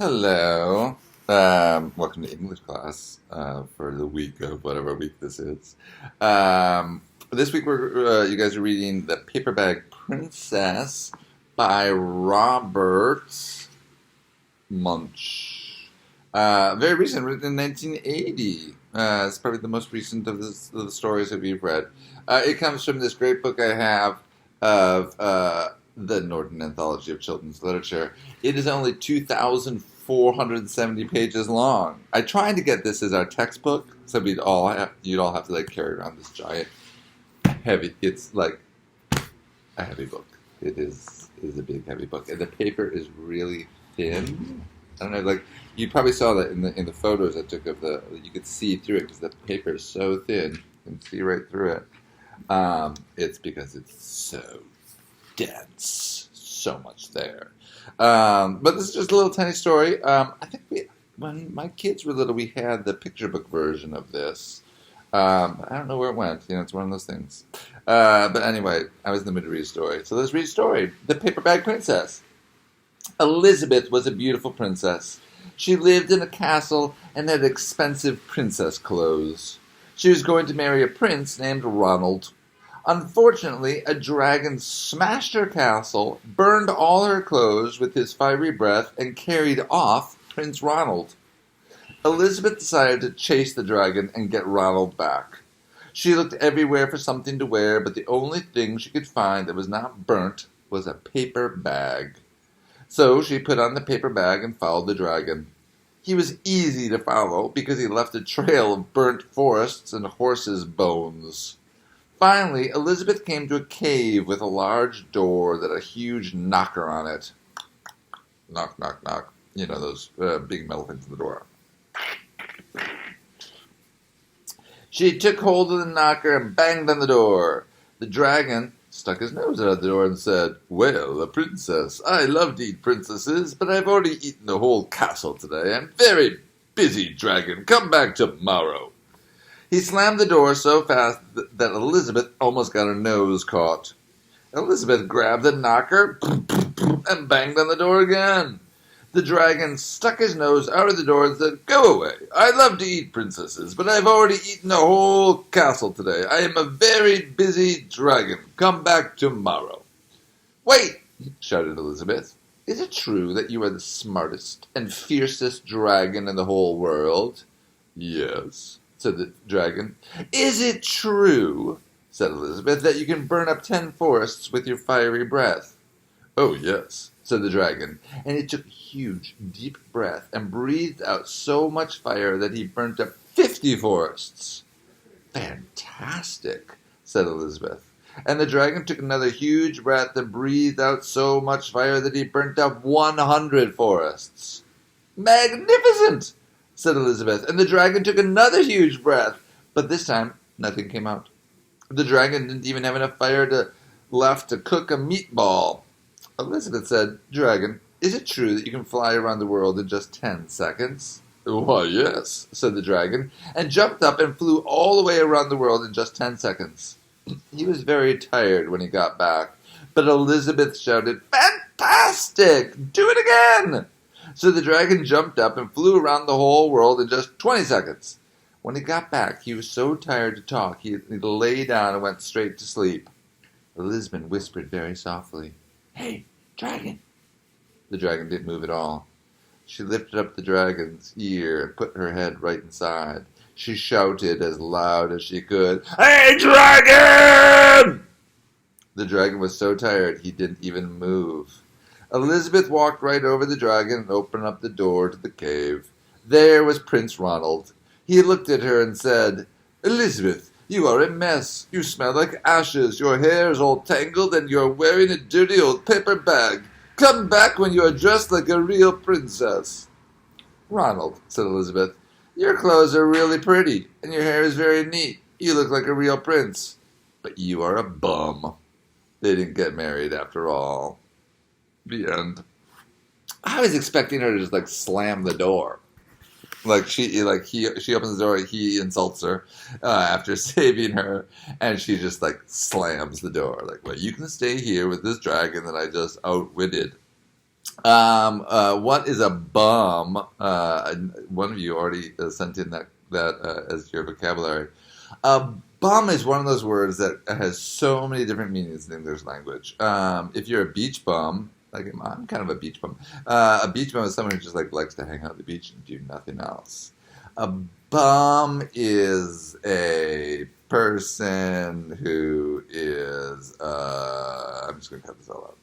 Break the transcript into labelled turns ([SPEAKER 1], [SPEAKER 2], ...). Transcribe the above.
[SPEAKER 1] Hello. Welcome to English class for the week of whatever week this is. This week you guys are reading The Paper Bag Princess by Robert Munsch. Very recent, written in 1980. It's probably the most recent of the stories that we've read. It comes from this great book I have of the Norton Anthology of Children's Literature. It is only 2,470 pages long. I tried to get this as our textbook, so you'd all have to like carry around this giant, heavy. It's like a heavy book. It is a big heavy book, and the paper is really thin. I don't know, like you probably saw that in the photos I took of you could see through it because the paper is so thin. You can see right through it. It's because it's so dense, so much there. But this is just a little tiny story. I think when my kids were little, we had the picture book version of this. I don't know where it went. It's one of those things. But anyway, I was in the mood to read a story. So let's read a story. The Paper Bag Princess. Elizabeth was a beautiful princess. She lived in a castle and had expensive princess clothes. She was going to marry a prince named Ronald. Unfortunately, a dragon smashed her castle, burned all her clothes with his fiery breath, and carried off Prince Ronald. Elizabeth decided to chase the dragon and get Ronald back. She looked everywhere for something to wear, but the only thing she could find that was not burnt was a paper bag. So she put on the paper bag and followed the dragon. He was easy to follow because he left a trail of burnt forests and horses' bones. Finally, Elizabeth came to a cave with a large door that had a huge knocker on it. Knock, knock, knock. Those big metal things in the door. She took hold of the knocker and banged on the door. The dragon stuck his nose out of the door and said, "Well, a princess. I love to eat princesses, but I've already eaten the whole castle today. I'm very busy, dragon. Come back tomorrow." He slammed the door so fast that Elizabeth almost got her nose caught. Elizabeth grabbed the knocker and banged on the door again. The dragon stuck his nose out of the door and said, "Go away. I love to eat princesses, but I've already eaten the whole castle today. I am a very busy dragon. Come back tomorrow." "Wait!" shouted Elizabeth. "Is it true that you are the smartest and fiercest dragon in the whole world?" "Yes," said the dragon. "Is it true," said Elizabeth, "that you can burn up 10 forests with your fiery breath?" "Oh, yes," said the dragon, and he took a huge, deep breath and breathed out so much fire that he burnt up 50 forests. "Fantastic," said Elizabeth. And the dragon took another huge breath and breathed out so much fire that he burnt up 100 forests. "Magnificent," said Elizabeth, and the dragon took another huge breath, but this time nothing came out. The dragon didn't even have enough fire left to cook a meatball. Elizabeth said, "Dragon, is it true that you can fly around the world in just 10 seconds?" "Why, yes," said the dragon, and jumped up and flew all the way around the world in just 10 seconds. He was very tired when he got back, but Elizabeth shouted, "Fantastic! Do it again!" So the dragon jumped up and flew around the whole world in just 20 seconds. When he got back, he was so tired to talk, he lay down and went straight to sleep. Elizabeth whispered very softly, "Hey, dragon." The dragon didn't move at all. She lifted up the dragon's ear and put her head right inside. She shouted as loud as she could, "Hey, dragon!" The dragon was so tired he didn't even move. Elizabeth walked right over the dragon and opened up the door to the cave. There was Prince Ronald. He looked at her and said, "Elizabeth, you are a mess. You smell like ashes. Your hair is all tangled and you're wearing a dirty old paper bag. Come back when you are dressed like a real princess." "Ronald," said Elizabeth, "your clothes are really pretty and your hair is very neat. You look like a real prince. But you are a bum." They didn't get married after all. The end. I was expecting her to just slam the door. She opens the door, he insults her after saving her, and she just slams the door. "Well, you can stay here with this dragon that I just outwitted." What is a bum? One of you already sent in that as your vocabulary. A bum is one of those words that has so many different meanings in the English language. If you're a beach bum, like I'm kind of a beach bum. A beach bum is someone who just like likes to hang out at the beach and do nothing else. A bum is a person who is. I'm just going to cut this all out.